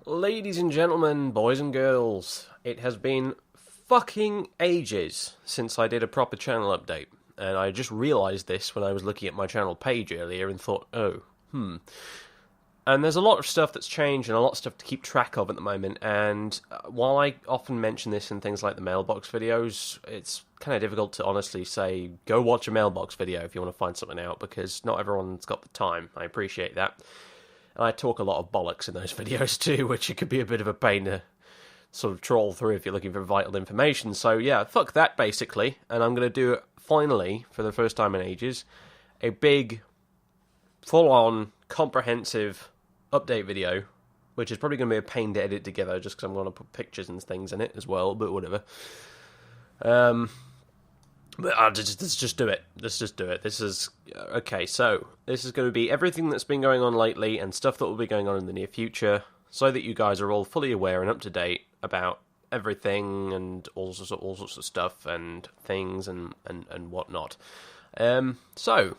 Ladies and gentlemen, boys and girls, it has been fucking ages since I did a proper channel update, and I just realised this when I was looking at my channel page earlier and thought, And there's a lot of stuff that's changed and a lot of stuff to keep track of at the moment, and while I often mention this in things like the mailbox videos, it's kind of difficult to honestly say, go watch a mailbox video if you want to find something out, because not everyone's got the time. I appreciate that. And I talk a lot of bollocks in those videos too, which it could be a bit of a pain to sort of trawl through if you're looking for vital information. So yeah, fuck that basically, and I'm going to do, finally, for the first time in ages, a big, full-on, comprehensive update video, which is probably going to be a pain to edit together just because I'm going to put pictures and things in it as well, but whatever. But let's just do it. Let's just do it. This is... Okay, so this is going to be everything that's been going on lately and stuff that will be going on in the near future, so that you guys are all fully aware and up to date about everything and all sorts of stuff and things and whatnot. So,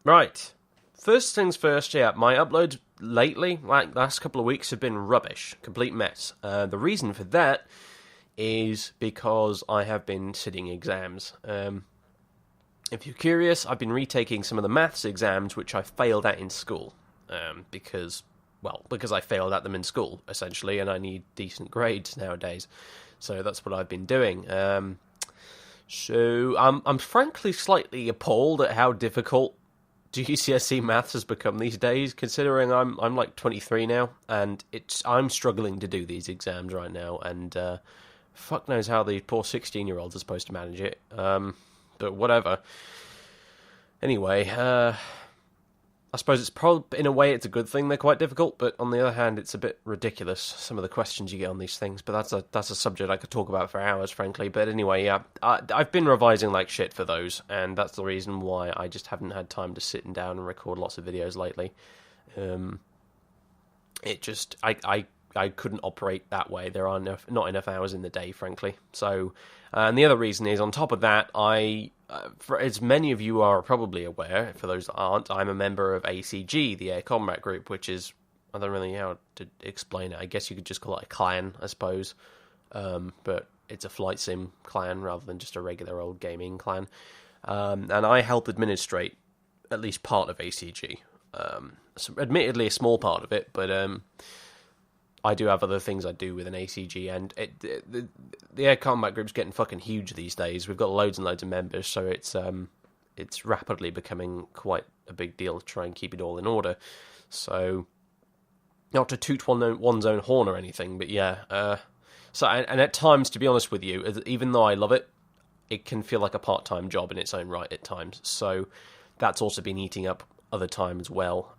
right. First things first, yeah, my uploads lately, like last couple of weeks, have been rubbish. Complete mess. The reason for that is because I have been sitting exams. If you're curious, I've been retaking some of the maths exams which I failed at in school. Because I failed at them in school, essentially, and I need decent grades nowadays. So that's what I've been doing. So I'm frankly slightly appalled at how difficult GCSE maths has become these days, considering I'm like 23 now, and I'm struggling to do these exams right now, and fuck knows how the poor 16-year-olds are supposed to manage it. But whatever. Anyway, I suppose it's probably, in a way, it's a good thing they're quite difficult, but on the other hand, it's a bit ridiculous, some of the questions you get on these things, but that's a subject I could talk about for hours, frankly. But anyway, yeah, I've been revising like shit for those, and that's the reason why I just haven't had time to sit down and record lots of videos lately. I couldn't operate that way. There are not enough hours in the day, frankly. So, and the other reason is, on top of that, for as many of you are probably aware, for those that aren't, I'm a member of ACG, the Air Combat Group, which is, I don't really know how to explain it. I guess you could just call it a clan, I suppose. But it's a flight sim clan rather than just a regular old gaming clan. And I help administrate at least part of ACG. So admittedly a small part of it, but I do have other things I do with an ACG, and the Air Combat Group's getting fucking huge these days. We've got loads and loads of members, so it's rapidly becoming quite a big deal to try and keep it all in order. So, not to toot one's own horn or anything, but yeah. And at times, to be honest with you, even though I love it, it can feel like a part-time job in its own right at times. So that's also been eating up other time as well.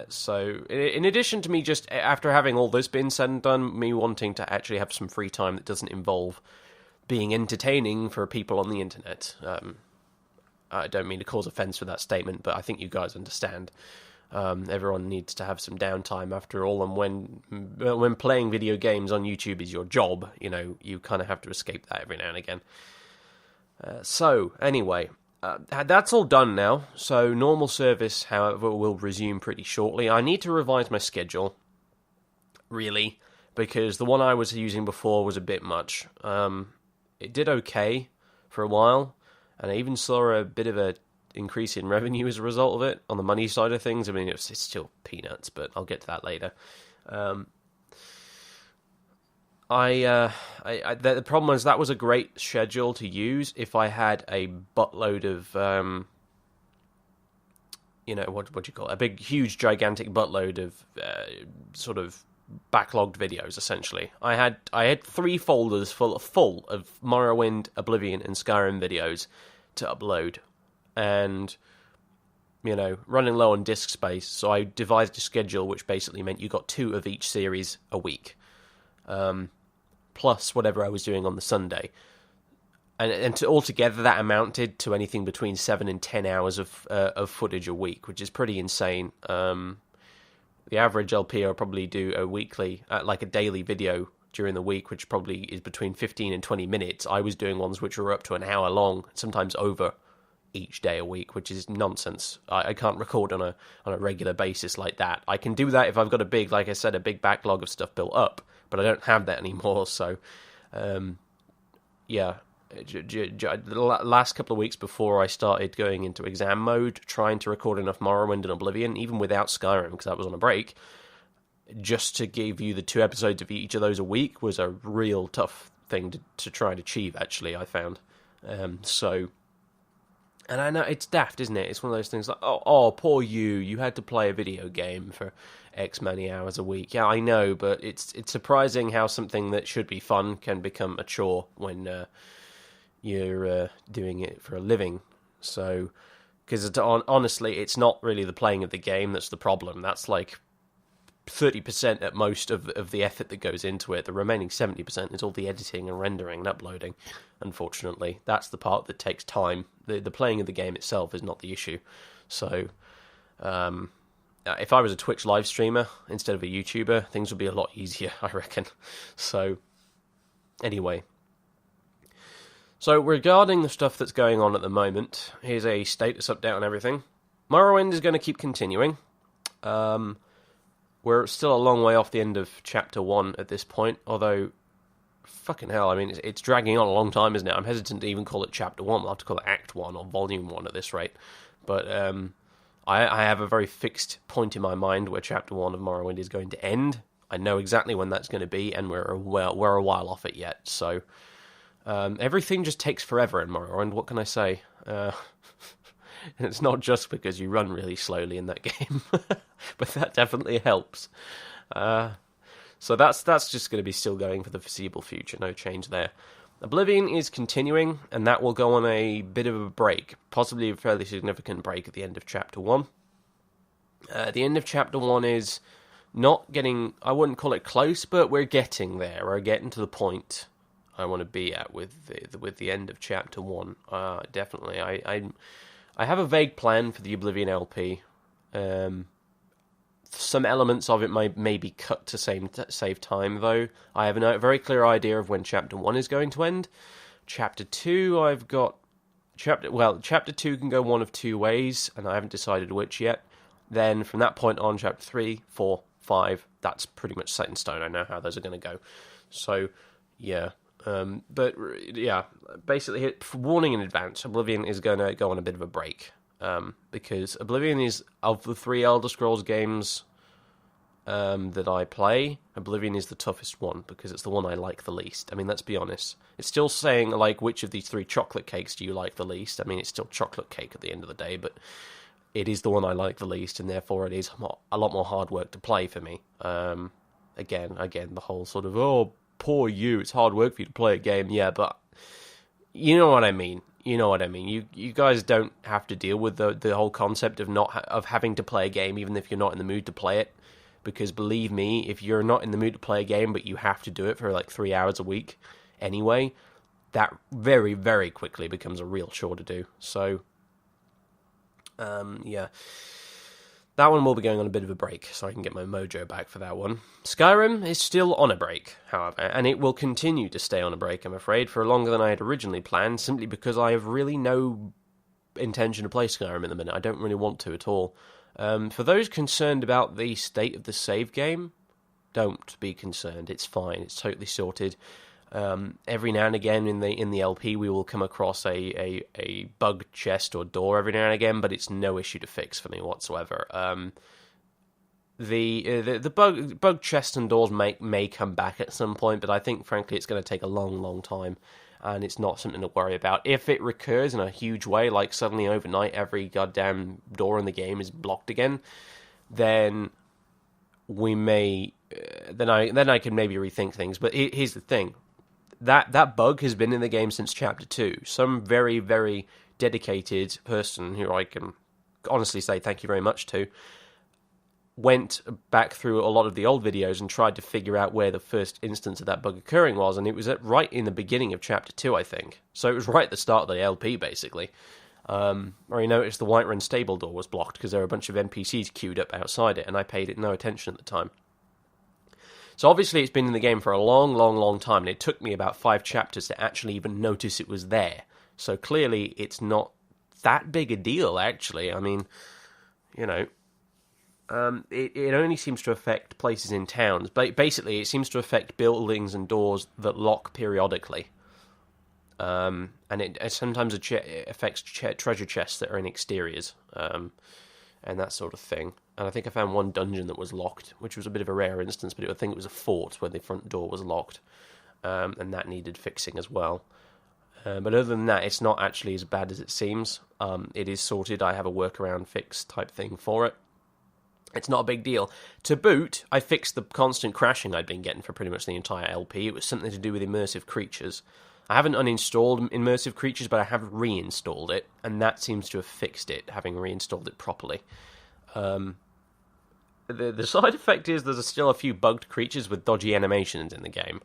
So in addition to me just, after having all this been said and done, me wanting to actually have some free time that doesn't involve being entertaining for people on the internet. I don't mean to cause offence with that statement, but I think you guys understand. Everyone needs to have some downtime after all, and when playing video games on YouTube is your job, you kind of have to escape that every now and again. So anyway, that's all done now, so normal service, however, will resume pretty shortly. I need to revise my schedule, really, because the one I was using before was a bit much. It did okay for a while, and I even saw a bit of a increase in revenue as a result of it, on the money side of things. I mean, it's still peanuts, but I'll get to that later. The problem was that was a great schedule to use if I had a buttload of, what do you call it? A big, huge, gigantic buttload of sort of backlogged videos. Essentially, I had 3 folders full of Morrowind, Oblivion, and Skyrim videos to upload, and running low on disk space. So I devised a schedule which basically meant you got 2 of each series a week. Plus whatever I was doing on the Sunday. And altogether that amounted to anything between 7 and 10 hours of footage a week, which is pretty insane. The average LP will probably do a weekly, like a daily video during the week, which probably is between 15 and 20 minutes. I was doing ones which were up to an hour long, sometimes over, each day a week, which is nonsense. I can't record on a regular basis like that. I can do that if I've got a big, like I said, a big backlog of stuff built up, but I don't have that anymore. So, yeah. The last couple of weeks before I started going into exam mode, trying to record enough Morrowind and Oblivion, even without Skyrim, because that was on a break, just to give you the 2 episodes of each of those a week was a real tough thing to try and achieve, actually, I found. So, and I know it's daft, isn't it? It's one of those things like, oh, poor you had to play a video game for X many hours a week. Yeah, I know, but it's surprising how something that should be fun can become a chore when you're doing it for a living. So, because honestly, it's not really the playing of the game that's the problem. That's like 30% at most of the effort that goes into it. The remaining 70% is all the editing and rendering and uploading, unfortunately. That's the part that takes time. The playing of the game itself is not the issue. So, if I was a Twitch live streamer instead of a YouTuber, things would be a lot easier, I reckon. So, anyway. So, regarding the stuff that's going on at the moment, here's a status update on everything. Morrowind is going to keep continuing. We're still a long way off the end of Chapter 1 at this point, although, fucking hell, I mean, it's dragging on a long time, isn't it? I'm hesitant to even call it Chapter 1. I'll have to call it Act 1 or Volume 1 at this rate. But I have a very fixed point in my mind where Chapter 1 of Morrowind is going to end. I know exactly when that's going to be, and we're a while off it yet, so... everything just takes forever in Morrowind, what can I say? And it's not just because you run really slowly in that game, but that definitely helps. So that's just going to be still going for the foreseeable future, no change there. Oblivion is continuing, and that will go on a bit of a break, possibly a fairly significant break at the end of Chapter 1. The end of Chapter 1 is not getting, I wouldn't call it close, but we're getting there. We're getting to the point I want to be at with the end of Chapter 1. Definitely. I have a vague plan for the Oblivion LP. Some elements of it may be cut to save time, though. I have a very clear idea of when Chapter 1 is going to end. Chapter 2, I've got... Chapter 2 can go one of two ways, and I haven't decided which yet. Then, from that point on, Chapter 3, 4, 5, that's pretty much set in stone. I know how those are going to go. So, yeah... But yeah, basically, warning in advance, Oblivion is going to go on a bit of a break, because Oblivion is, of the 3 Elder Scrolls games that I play, Oblivion is the toughest one, because it's the one I like the least. I mean, let's be honest. It's still saying, like, which of these 3 chocolate cakes do you like the least? I mean, it's still chocolate cake at the end of the day, but it is the one I like the least, and therefore it is a lot more hard work to play for me. Again, the whole sort of, poor you, it's hard work for you to play a game. Yeah, but you know what I mean. You guys don't have to deal with the whole concept of having to play a game even if you're not in the mood to play it. Because believe me, if you're not in the mood to play a game but you have to do it for like 3 hours a week anyway, that very, very quickly becomes a real chore to do. So, yeah. That one will be going on a bit of a break, so I can get my mojo back for that one. Skyrim is still on a break, however, and it will continue to stay on a break, I'm afraid, for longer than I had originally planned, simply because I have really no intention to play Skyrim at the minute. I don't really want to at all. For those concerned about the state of the save game, don't be concerned. It's fine. It's totally sorted. Every now and again in the LP we will come across a bug chest or door every now and again, but it's no issue to fix for me whatsoever. The bug chest and doors may come back at some point, but I think frankly it's going to take a long time, and it's not something to worry about. If it recurs in a huge way, like suddenly overnight every goddamn door in the game is blocked again, then we may then I can maybe rethink things. But here's the thing. That bug has been in the game since Chapter 2. Some very, very dedicated person, who I can honestly say thank you very much to, went back through a lot of the old videos and tried to figure out where the first instance of that bug occurring was, and it was right in the beginning of Chapter 2, I think. So it was right at the start of the LP, basically. Where he noticed the Whiterun stable door was blocked because there were a bunch of NPCs queued up outside it, and I paid it no attention at the time. So obviously it's been in the game for a long time, and it took me about 5 chapters to actually even notice it was there. So clearly it's not that big a deal, actually. I mean, you know, it only seems to affect places in towns. But basically, it seems to affect buildings and doors that lock periodically. And it sometimes it affects treasure chests that are in exteriors, and that sort of thing. And I think I found one dungeon that was locked, which was a bit of a rare instance, but I think it was a fort where the front door was locked, and that needed fixing as well. But other than that, it's not actually as bad as it seems. It is sorted. I have a workaround fix type thing for it. It's not a big deal. To boot, I fixed the constant crashing I'd been getting for pretty much the entire LP. It was something to do with immersive creatures. I haven't uninstalled immersive creatures, but I have reinstalled it, and that seems to have fixed it, having reinstalled it properly. The side effect is there's still a few bugged creatures with dodgy animations in the game.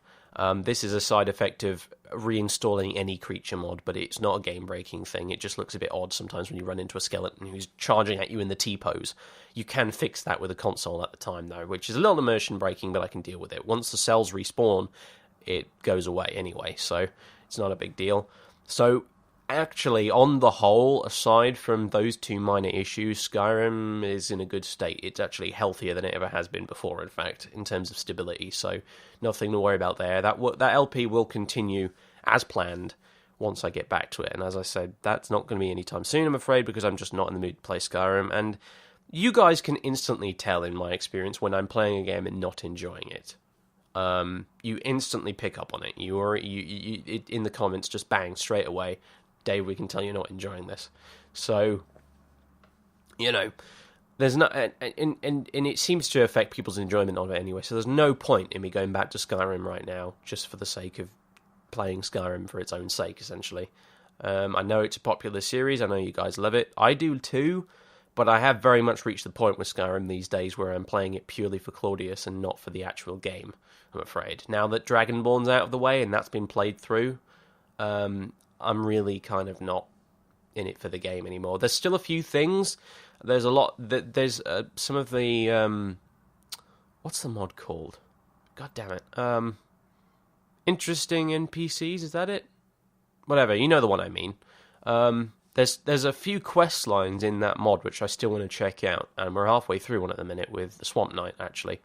This is a side effect of reinstalling any creature mod, but it's not a game-breaking thing. It just looks a bit odd sometimes when you run into a skeleton who's charging at you in the T-pose. You can fix that with a console at the time, though, which is a little immersion-breaking, but I can deal with it. Once the cells respawn, it goes away anyway, so it's not a big deal. So, actually, on the whole, aside from those two minor issues, Skyrim is in a good state. It's actually healthier than it ever has been before, in fact, in terms of stability, so nothing to worry about there. That LP will continue as planned once I get back to it, and as I said, that's not going to be anytime soon, I'm afraid, because I'm just not in the mood to play Skyrim, and you guys can instantly tell, in my experience, when I'm playing a game and not enjoying it. You instantly pick up on it. You in the comments, just bang, straight away, Dave, we can tell you're not enjoying this. So, you know, there's not, and it seems to affect people's enjoyment of it anyway, so there's no point in me going back to Skyrim right now, just for the sake of playing Skyrim for its own sake, essentially. I know it's a popular series, I know you guys love it, I do too, but I have very much reached the point with Skyrim these days where I'm playing it purely for Claudius and not for the actual game, I'm afraid. Now that Dragonborn's out of the way and that's been played through, I'm really kind of not in it for the game anymore. There's still a few things. There's a lot. There's some of the what's the mod called? God damn it. Interesting NPCs. Is that it? Whatever. You know the one I mean. There's a few quest lines in that mod which I still want to check out, and we're halfway through one at the minute with the Swamp Knight actually,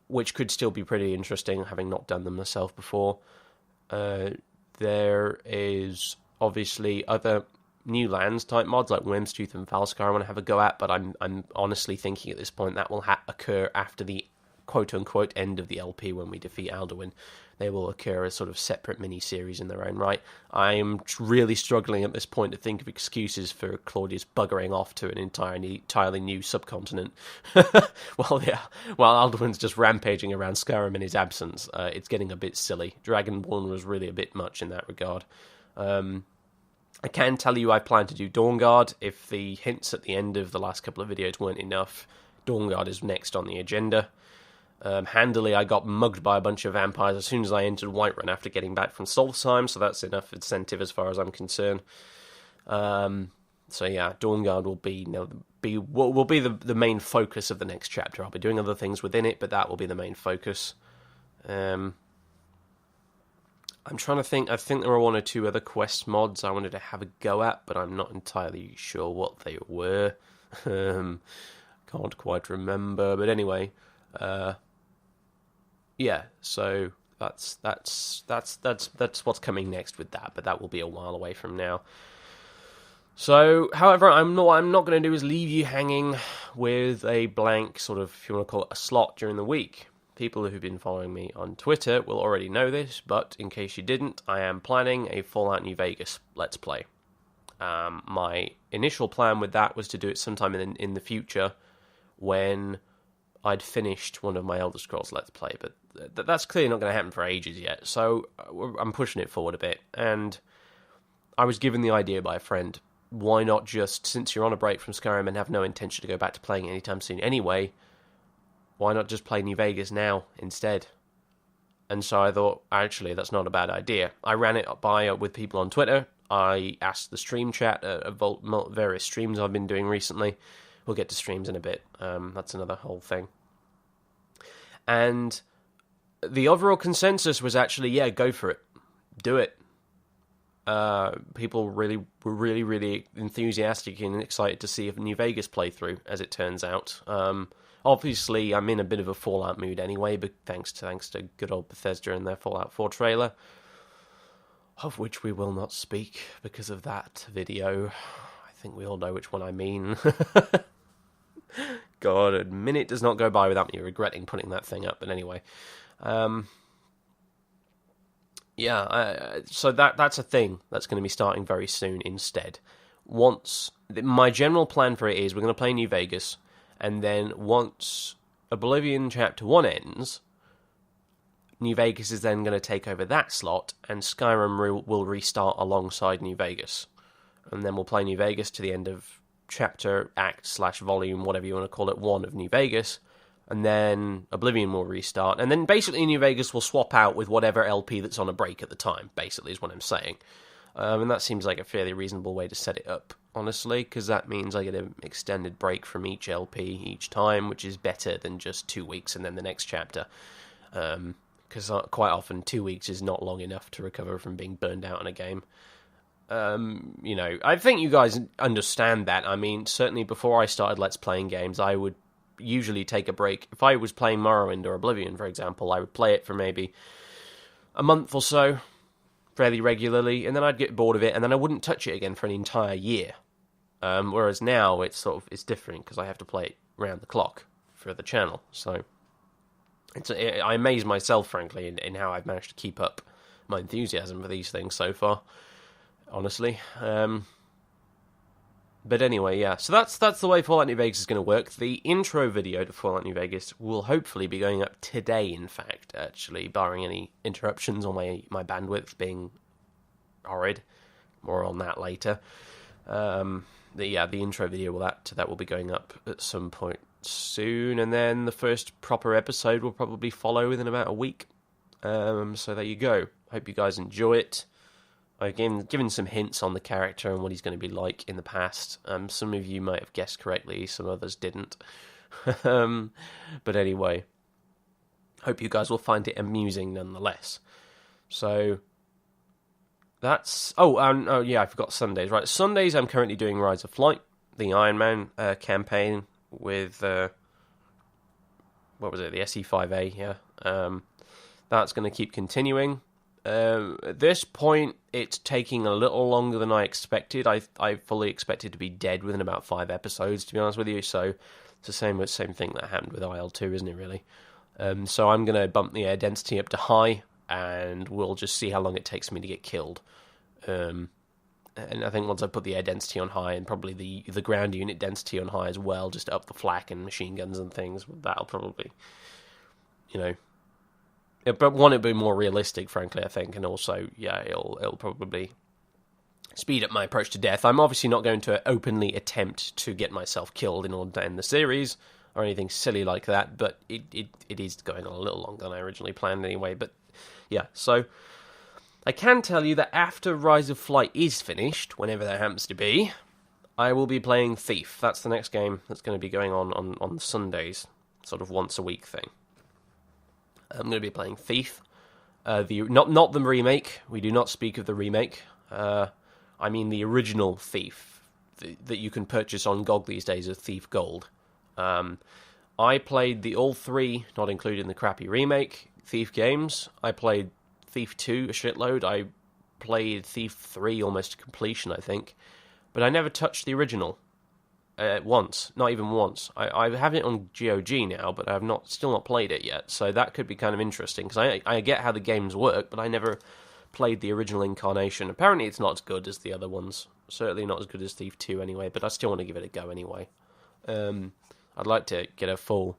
which could still be pretty interesting, having not done them myself before. There is obviously other new lands type mods like Wormstooth and Valskar I want to have a go at, but I'm honestly thinking at this point that will occur after the quote-unquote end of the LP when we defeat Alduin. They will occur as sort of separate mini-series in their own right. I'm really struggling at this point to think of excuses for Claudius buggering off to an entirely new subcontinent while Alduin's just rampaging around Skyrim in his absence. It's getting a bit silly. Dragonborn was really a bit much in that regard. I can tell you I plan to do Dawnguard. If the hints at the end of the last couple of videos weren't enough, Dawnguard is next on the agenda. Handily, I got mugged by a bunch of vampires as soon as I entered Whiterun after getting back from Solstheim, so that's enough incentive as far as I'm concerned. So yeah, Dawnguard will be the main focus of the next chapter. I'll be doing other things within it, but that will be the main focus. I'm trying to think. I think there were one or two other quest mods I wanted to have a go at, but I'm not entirely sure what they were. Can't quite remember, but anyway. Yeah, so that's what's coming next with that, but that will be a while away from now. So, however, I'm not going to do is leave you hanging with a blank sort of, if you want to call it, a slot during the week. People who've been following me on Twitter will already know this, but in case you didn't, I am planning a Fallout New Vegas Let's Play. My initial plan with that was to do it sometime in the future when I'd finished one of my Elder Scrolls Let's Play, but that's clearly not going to happen for ages yet, so I'm pushing it forward a bit, and I was given the idea by a friend, why not just, since you're on a break from Skyrim and have no intention to go back to playing it anytime soon anyway, why not just play New Vegas now instead? And so I thought, actually, that's not a bad idea. I ran it by with people on Twitter, I asked the stream chat of various streams I've been doing recently. We'll get to streams in a bit, that's another whole thing. And the overall consensus was actually, yeah, go for it. Do it. People were really enthusiastic and excited to see a New Vegas playthrough, as it turns out. Obviously, I'm in a bit of a Fallout mood anyway, but thanks to good old Bethesda and their Fallout 4 trailer, of which we will not speak because of that video. I think we all know which one I mean. God, a minute does not go by without me regretting putting that thing up, but anyway. So that's a thing that's going to be starting very soon instead. My general plan for it is we're going to play New Vegas, and then once Oblivion Chapter 1 ends, New Vegas is then going to take over that slot, and Skyrim will restart alongside New Vegas. And then we'll play New Vegas to the end of chapter, act, / volume, whatever you want to call it, 1 of New Vegas, and then Oblivion will restart, and then basically New Vegas will swap out with whatever LP that's on a break at the time, basically, is what I'm saying. And that seems like a fairly reasonable way to set it up, honestly, because that means I get an extended break from each LP each time, which is better than just 2 weeks and then the next chapter. Because quite often 2 weeks is not long enough to recover from being burned out in a game. I think you guys understand that. I mean, certainly before I started Let's Playing games, I would usually take a break. If I was playing Morrowind or Oblivion, for example, I would play it for maybe a month or so, fairly regularly, and then I'd get bored of it, and then I wouldn't touch it again for an entire year. Whereas now it's different because I have to play it round the clock for the channel. So I amaze myself, frankly, in how I've managed to keep up my enthusiasm for these things so far. Honestly, but anyway, yeah. So that's the way Fallout New Vegas is going to work. The intro video to Fallout New Vegas will hopefully be going up today. In fact, actually, barring any interruptions on my bandwidth being horrid. More on that later. The intro video that will be going up at some point soon, and then the first proper episode will probably follow within about a week. So there you go. Hope you guys enjoy it. Again, given some hints on the character and what he's going to be like in the past. Some of you might have guessed correctly, some others didn't. But anyway, hope you guys will find it amusing nonetheless. So that's... I forgot Sundays. Right, Sundays I'm currently doing Rise of Flight, the Iron Man campaign with... what was it? The SE5A, yeah. That's going to keep continuing. At this point, it's taking a little longer than I expected. I fully expected to be dead within about 5 episodes, to be honest with you. So it's the same thing that happened with IL-2, isn't it, really? So I'm going to bump the air density up to high, and we'll just see how long it takes me to get killed. And I think once I put the air density on high, and probably the ground unit density on high as well, just to up the flak and machine guns and things, that'll probably, But it'll be more realistic, frankly, I think, and also, yeah, it'll probably speed up my approach to death. I'm obviously not going to openly attempt to get myself killed in order to end the series, or anything silly like that, but it is going on a little longer than I originally planned anyway. But, yeah, so I can tell you that after Rise of Flight is finished, whenever that happens to be, I will be playing Thief. That's the next game that's going to be going on Sundays, sort of once a week thing. I'm going to be playing Thief, not the remake. We do not speak of the remake. I mean the original Thief that you can purchase on GOG these days as Thief Gold. I played all 3, not including the crappy remake, Thief games. I played Thief 2 a shitload. I played Thief 3 almost to completion, I think. But I never touched the original. Once, not even once. I have it on GOG now, but I have still not played it yet. So that could be kind of interesting because I get how the games work, but I never played the original incarnation. Apparently, it's not as good as the other ones. Certainly not as good as Thief 2 anyway. But I still want to give it a go anyway. I'd like to get a full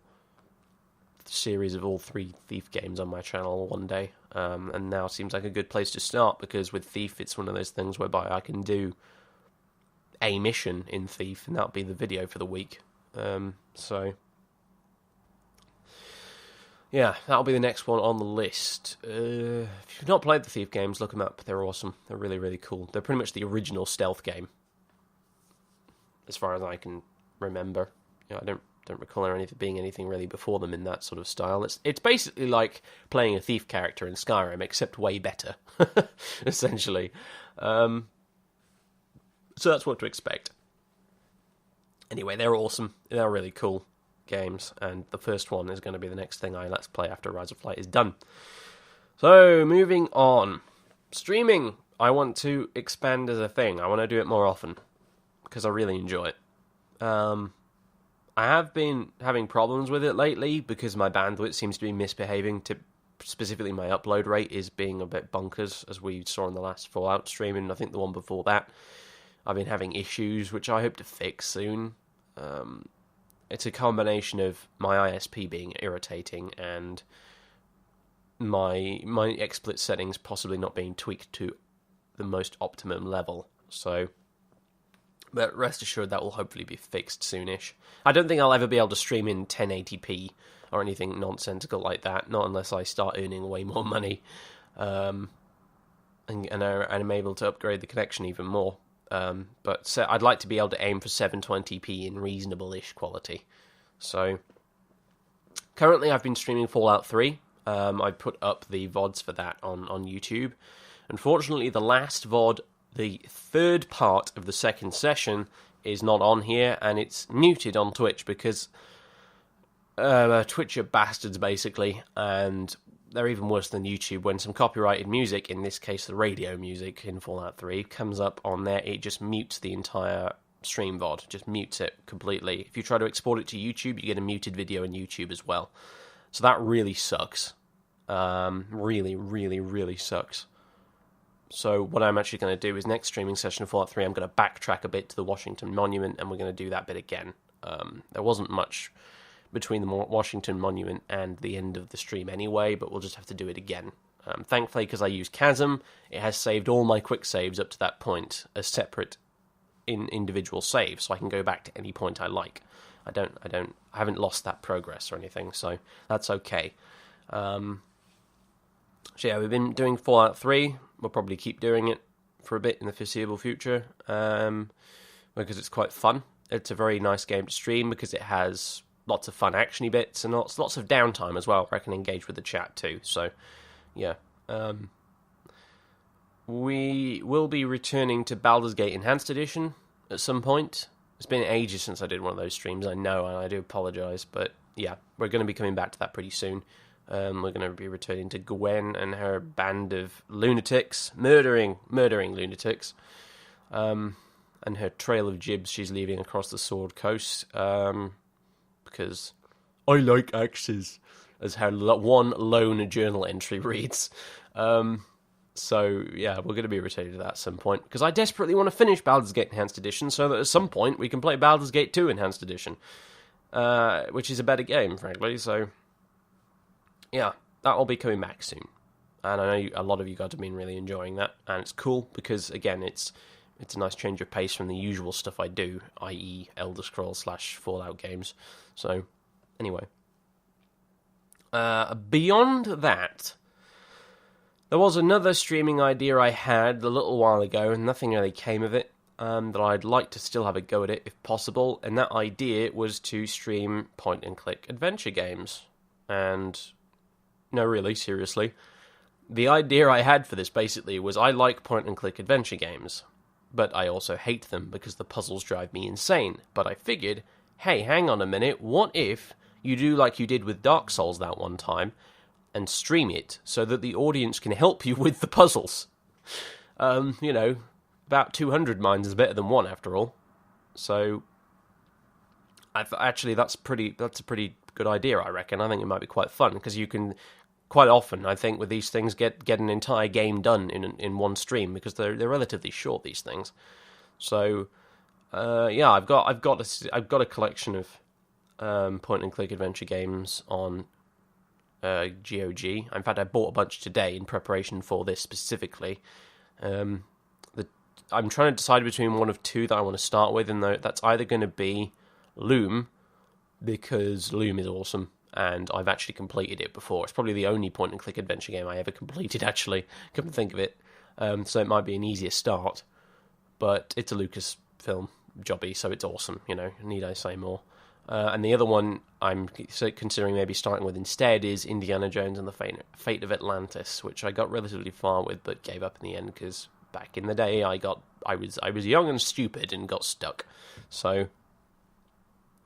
series of all 3 Thief games on my channel one day. And now seems like a good place to start because with Thief, it's one of those things whereby I can do a mission in Thief, and that'll be the video for the week. So, yeah, that'll be the next one on the list. If you've not played the Thief games, look them up. They're awesome. They're really, really cool. They're pretty much the original stealth game, as far as I can remember. I don't don't recall there being anything really before them in that sort of style. It's basically like playing a thief character in Skyrim, except way better, essentially. So that's what to expect. Anyway, they're awesome. They're really cool games, and the first one is going to be the next thing I Let's Play after Rise of Light is done. So, moving on. Streaming, I want to expand as a thing. I want to do it more often, because I really enjoy it. I have been having problems with it lately because my bandwidth seems to be misbehaving. Specifically, my upload rate is being a bit bonkers, as we saw in the last Fallout stream, and I think the one before that. I've been having issues, which I hope to fix soon. It's a combination of my ISP being irritating and my XSplit settings possibly not being tweaked to the most optimum level. So, but rest assured that will hopefully be fixed soonish. I don't think I'll ever be able to stream in 1080p or anything nonsensical like that, not unless I start earning way more money, and I'm able to upgrade the connection even more. But I'd like to be able to aim for 720p in reasonable-ish quality. So, currently I've been streaming Fallout 3. I put up the VODs for that on YouTube. Unfortunately, the last VOD, the third part of the second session, is not on here, and it's muted on Twitch because Twitch are bastards, basically, and they're even worse than YouTube. When some copyrighted music, in this case the radio music in Fallout 3, comes up on there, it just mutes the entire stream VOD, just mutes it completely. If you try to export it to YouTube, you get a muted video in YouTube as well. So that really sucks. Really, really, really sucks. So what I'm actually going to do is next streaming session of Fallout 3, I'm going to backtrack a bit to the Washington Monument, and we're going to do that bit again. There wasn't much between the Washington Monument and the end of the stream anyway, but we'll just have to do it again. Thankfully, because I use Chasm, it has saved all my quick saves up to that point as separate individual saves, so I can go back to any point I like. I haven't lost that progress or anything, so that's okay. So yeah, we've been doing Fallout 3. We'll probably keep doing it for a bit in the foreseeable future, because it's quite fun. It's a very nice game to stream because it has lots of fun actiony bits and lots of downtime as well, where I can engage with the chat too. So, yeah. We will be returning to Baldur's Gate Enhanced Edition at some point. It's been ages since I did one of those streams, I know, and I do apologise, but yeah, we're going to be coming back to that pretty soon. We're going to be returning to Gwen and her band of lunatics, murdering lunatics, and her trail of jibs she's leaving across the Sword Coast, because I like axes, as her one lone journal entry reads. So, yeah, we're going to be returning to that at some point, because I desperately want to finish Baldur's Gate Enhanced Edition, so that at some point we can play Baldur's Gate 2 Enhanced Edition, which is a better game, frankly, so yeah, that will be coming back soon. And I know a lot of you guys have been really enjoying that, and it's cool, because, again, it's a nice change of pace from the usual stuff I do, i.e. Elder Scrolls / Fallout games. So, anyway. Beyond that, there was another streaming idea I had a little while ago, and nothing really came of it, that I'd like to still have a go at it if possible, and that idea was to stream point-and-click adventure games. And, no, really, seriously, the idea I had for this, basically, was I like point-and-click adventure games, but I also hate them because the puzzles drive me insane. But I figured, hey, hang on a minute, what if you do like you did with Dark Souls that one time, and stream it so that the audience can help you with the puzzles? You know, about 200 minds is better than one, after all. So, actually, that's a pretty good idea, I reckon. I think it might be quite fun, because you can quite often, I think, with these things, get an entire game done in one stream, because they're relatively short, these things. So, yeah, I've got a collection of point and click adventure games on GOG. In fact, I bought a bunch today in preparation for this specifically. I'm trying to decide between one of two that I want to start with, and that's either going to be Loom, because Loom is awesome, and I've actually completed it before. It's probably the only point-and-click adventure game I ever completed, actually, come to think of it. So it might be an easier start, but it's a Lucasfilm jobby, so it's awesome, you know, need I say more. And the other one I'm considering maybe starting with instead is Indiana Jones and the Fate of Atlantis, which I got relatively far with, but gave up in the end because back in the day I was young and stupid and got stuck. So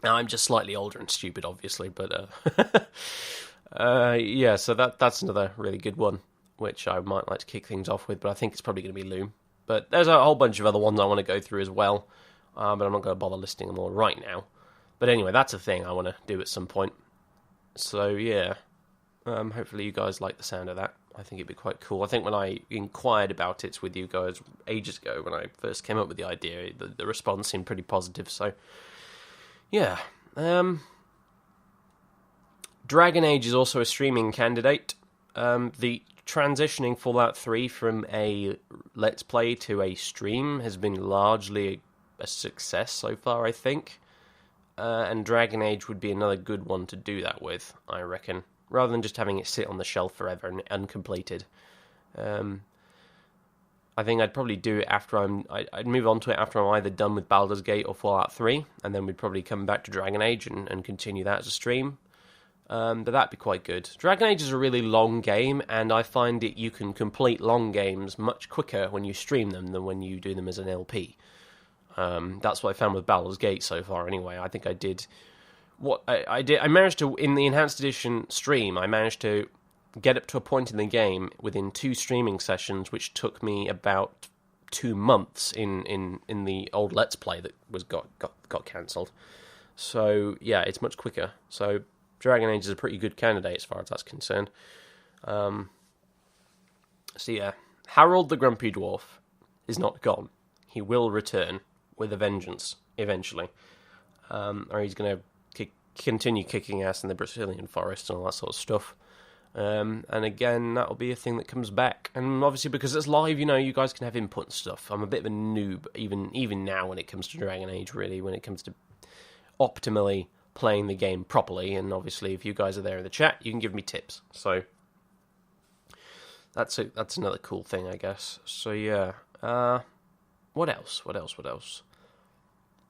now I'm just slightly older and stupid, obviously, but yeah. So that's another really good one, which I might like to kick things off with, but I think it's probably going to be Loom. But there's a whole bunch of other ones I want to go through as well, but I'm not going to bother listing them all right now. But anyway, that's a thing I want to do at some point. So yeah, hopefully you guys like the sound of that. I think it'd be quite cool. I think when I inquired about it with you guys ages ago, when I first came up with the idea, the response seemed pretty positive. So yeah, Dragon Age is also a streaming candidate. The transitioning Fallout 3 from a Let's Play to a stream has been largely a success so far, I think. And Dragon Age would be another good one to do that with, I reckon, rather than just having it sit on the shelf forever and uncompleted. I think I'd probably do it after I'd move on to it after I'm either done with Baldur's Gate or Fallout 3, and then we'd probably come back to Dragon Age and continue that as a stream. But that'd be quite good. Dragon Age is a really long game, and I find that you can complete long games much quicker when you stream them than when you do them as an LP. That's what I found with Baldur's Gate so far anyway. I think I did what I did. I managed to, in the Enhanced Edition stream, I managed to get up to a point in the game within 2 streaming sessions, which took me about 2 months in the old Let's Play that was got cancelled. So yeah, it's much quicker. So Dragon Age is a pretty good candidate as far as that's concerned. So yeah, Harold the Grumpy Dwarf is not gone. He will return with a vengeance eventually, or he's going to continue kicking ass in the Brazilian forest and all that sort of stuff. And again, that'll be a thing that comes back. And obviously, because it's live, you guys can have input and stuff. I'm a bit of a noob, even now when it comes to Dragon Age, really, when it comes to optimally playing the game properly. And obviously, if you guys are there in the chat, you can give me tips. So that's another cool thing, I guess. So yeah. What else?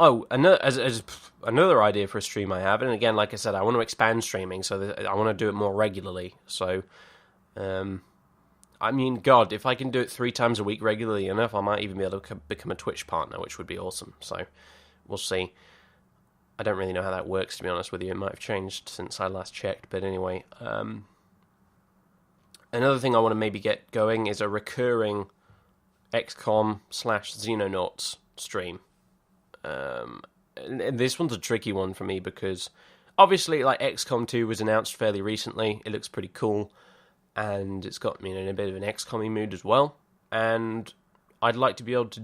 Oh, another idea for a stream I have, and again, like I said, I want to expand streaming, so that I want to do it more regularly. So, I mean, God, if I can do it 3 times a week regularly enough, I might even be able to become a Twitch partner, which would be awesome. So, we'll see. I don't really know how that works, to be honest with you. It might have changed since I last checked, but anyway. Another thing I want to maybe get going is a recurring XCOM/Xenonauts stream. And this one's a tricky one for me because obviously, like, XCOM 2 was announced fairly recently. It looks pretty cool, and it's got me in a bit of an XCOM-y mood as well. And I'd like to be able to.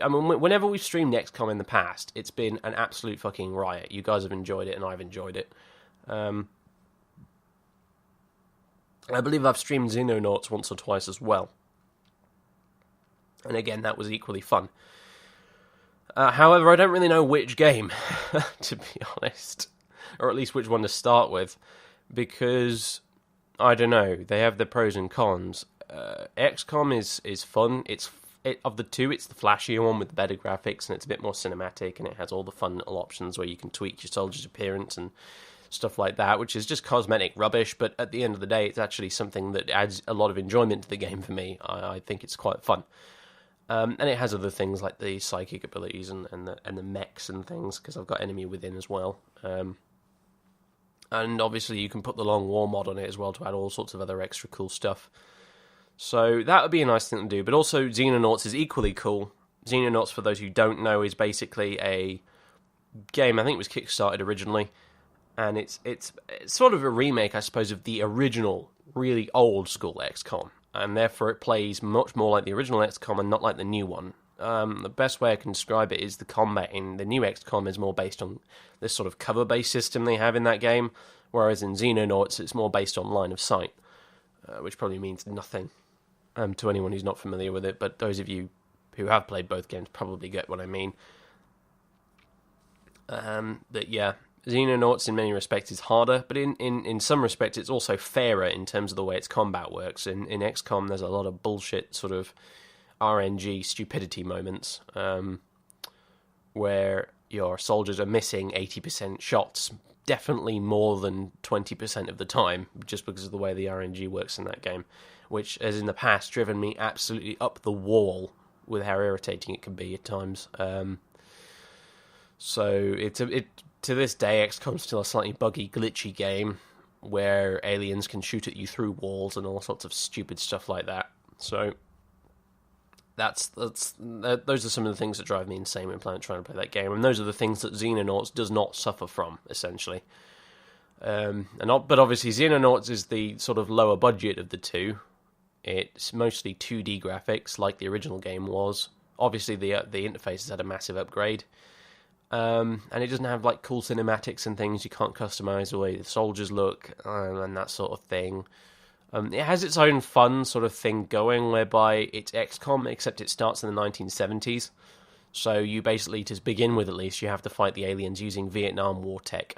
I mean, whenever we've streamed XCOM in the past, it's been an absolute fucking riot. You guys have enjoyed it, and I've enjoyed it. I believe I've streamed Xenonauts once or twice as well. And again, that was equally fun. However, I don't really know which game, to be honest. Or at least which one to start with. Because, I don't know, they have their pros and cons. XCOM is fun. Of the two, it's the flashier one with the better graphics, and it's a bit more cinematic, and it has all the fun little options where you can tweak your soldier's appearance and stuff like that, which is just cosmetic rubbish, but at the end of the day, it's actually something that adds a lot of enjoyment to the game for me. I think it's quite fun. And it has other things like the psychic abilities and the mechs and things, because I've got enemy within as well. And obviously you can put the long war mod on it as well to add all sorts of other extra cool stuff. So that would be a nice thing to do. But also Xenonauts is equally cool. Xenonauts, for those who don't know, is basically a game, I think it was kickstarted originally, and it's sort of a remake, I suppose, of the original, really old school XCOM. And therefore it plays much more like the original XCOM and not like the new one. The best way I can describe it is the combat in the new XCOM is more based on this sort of cover-based system they have in that game, whereas in Xenonauts it's more based on line of sight, which probably means nothing to anyone who's not familiar with it, but those of you who have played both games probably get what I mean. That yeah, Xenonauts in many respects is harder, but in some respects it's also fairer in terms of the way its combat works. In XCOM there's a lot of bullshit sort of RNG stupidity moments, where your soldiers are missing 80% shots, definitely more than 20% of the time, just because of the way the RNG works in that game, which has in the past driven me absolutely up the wall with how irritating it can be at times. So to this day, XCOM's still a slightly buggy, glitchy game where aliens can shoot at you through walls and all sorts of stupid stuff like that. So those are some of the things that drive me insane when trying to play that game, and those are the things that Xenonauts does not suffer from, essentially. But obviously Xenonauts is the sort of lower budget of the two. It's mostly 2D graphics, like the original game was. Obviously the interface has had a massive upgrade. And it doesn't have like cool cinematics and things. You can't customize the way the soldiers look and that sort of thing. It has its own fun sort of thing going, whereby it's XCOM, except it starts in the 1970s. So you basically, to begin with at least, you have to fight the aliens using Vietnam War tech,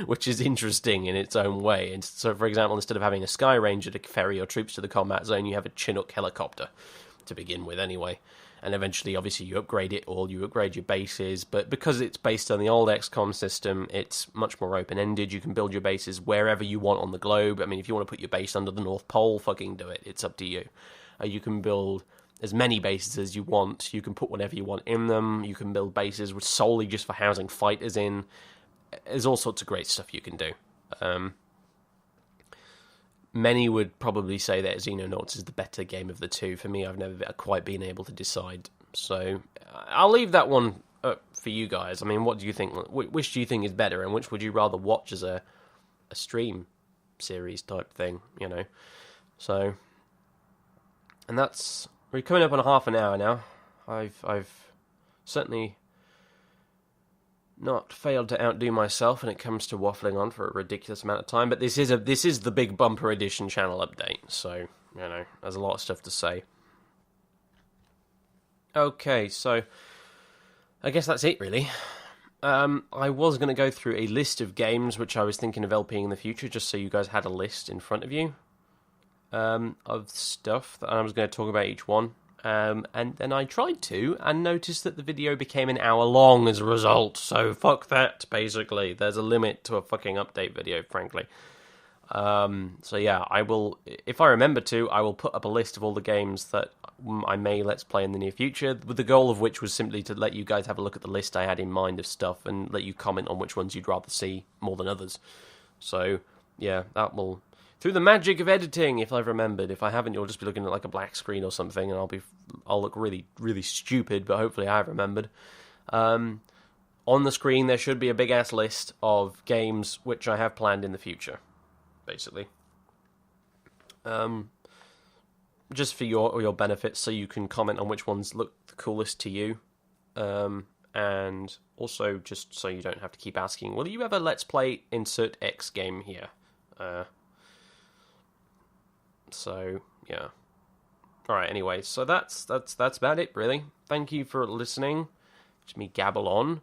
which is interesting in its own way. And so, for example, instead of having a Sky Ranger to ferry your troops to the combat zone, you have a Chinook helicopter, to begin with anyway. And eventually, obviously, you upgrade it all, you upgrade your bases, but because it's based on the old XCOM system, it's much more open-ended. You can build your bases wherever you want on the globe. I mean, if you want to put your base under the North Pole, fucking do it. It's up to you. You can build as many bases as you want. You can put whatever you want in them. You can build bases solely just for housing fighters in. There's all sorts of great stuff you can do. Many would probably say that Xenonauts is the better game of the two. For me, I've never quite been able to decide. So I'll leave that one up for you guys. I mean, what do you think? Which do you think is better, and which would you rather watch as a stream series type thing, you know? So, and we're coming up on half an hour now. I've certainly not failed to outdo myself when it comes to waffling on for a ridiculous amount of time, but this is the big bumper edition channel update, so, you know, there's a lot of stuff to say. Okay, so I guess that's it, really. I was going to go through a list of games which I was thinking of LPing in the future, just so you guys had a list in front of you of stuff that I was going to talk about each one. And then I tried to, and noticed that the video became an hour long as a result, so fuck that, basically. There's a limit to a fucking update video, frankly. So yeah, I will, if I remember to, I will put up a list of all the games that I may let's play in the near future, with the goal of which was simply to let you guys have a look at the list I had in mind of stuff, and let you comment on which ones you'd rather see more than others. So, yeah, that will... Through the magic of editing, if I've remembered. If I haven't, you'll just be looking at like a black screen or something, and I'll look really, really stupid, but hopefully I have remembered. On the screen, there should be a big-ass list of games which I have planned in the future, basically. Just for your benefit, so you can comment on which ones look the coolest to you. And also, just so you don't have to keep asking, will you ever let's play insert X game here? So, yeah. Alright, anyway, so that's about it, really. Thank you for listening to me gabble on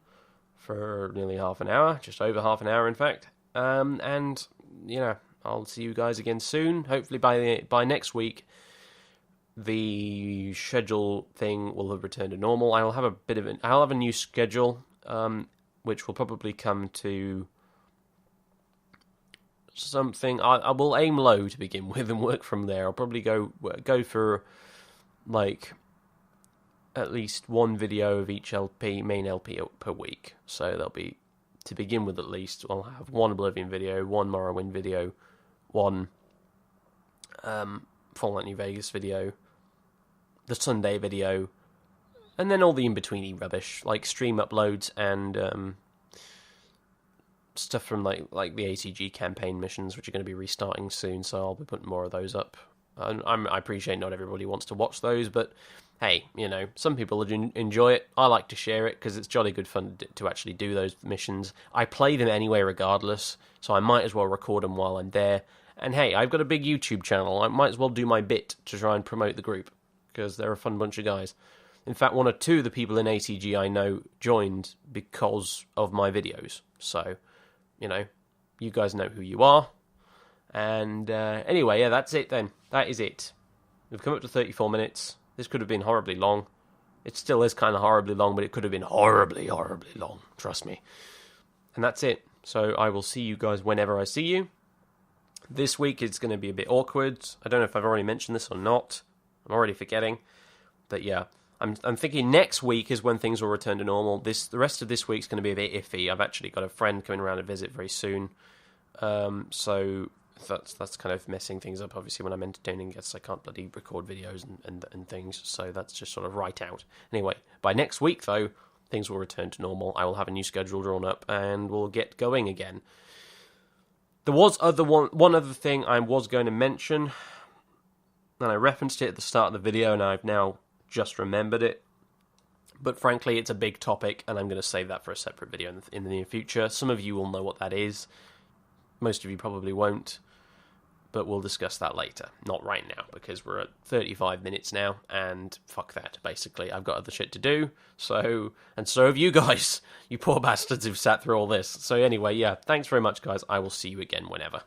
for nearly half an hour, just over half an hour, in fact. And, you know, I'll see you guys again soon. Hopefully by next week, the schedule thing will have returned to normal. I'll have a new schedule, which will probably come to something. I will aim low to begin with and work from there. I'll probably go for like at least one video of each main LP per week. So there'll be, to begin with at least, I'll have one Oblivion video, one Morrowind video, one Fallout New Vegas video, the Sunday video, and then all the in-betweeny rubbish, like stream uploads and stuff from like the ACG campaign missions, which are going to be restarting soon, so I'll be putting more of those up. I appreciate not everybody wants to watch those, but hey, you know, some people enjoy it. I like to share it because it's jolly good fun to actually do those missions. I play them anyway regardless, so I might as well record them while I'm there. And hey, I've got a big YouTube channel. I might as well do my bit to try and promote the group, because they're a fun bunch of guys. In fact, one or two of the people in ACG I know joined because of my videos, so... You know, you guys know who you are. And anyway, yeah, that's it then. That is it. We've come up to 34 minutes. This could have been horribly long. It still is kind of horribly long, but it could have been horribly, horribly long. Trust me. And that's it. So I will see you guys whenever I see you. This week it's going to be a bit awkward. I don't know if I've already mentioned this or not. I'm already forgetting. But yeah, I'm thinking next week is when things will return to normal. The rest of this week's going to be a bit iffy. I've actually got a friend coming around to visit very soon. So that's kind of messing things up. Obviously, when I'm entertaining guests, I can't bloody record videos and things. So that's just sort of right out. Anyway, by next week, though, things will return to normal. I will have a new schedule drawn up, and we'll get going again. There was one other thing I was going to mention, and I referenced it at the start of the video, and I've now just remembered it. But frankly, it's a big topic, and I'm going to save that for a separate video in the near future. Some of you will know what that is. Most of you probably won't. But we'll discuss that later. Not right now, because we're at 35 minutes now, and fuck that, basically. I've got other shit to do, and so have you guys, you poor bastards who've sat through all this. So anyway, yeah, thanks very much, guys. I will see you again whenever.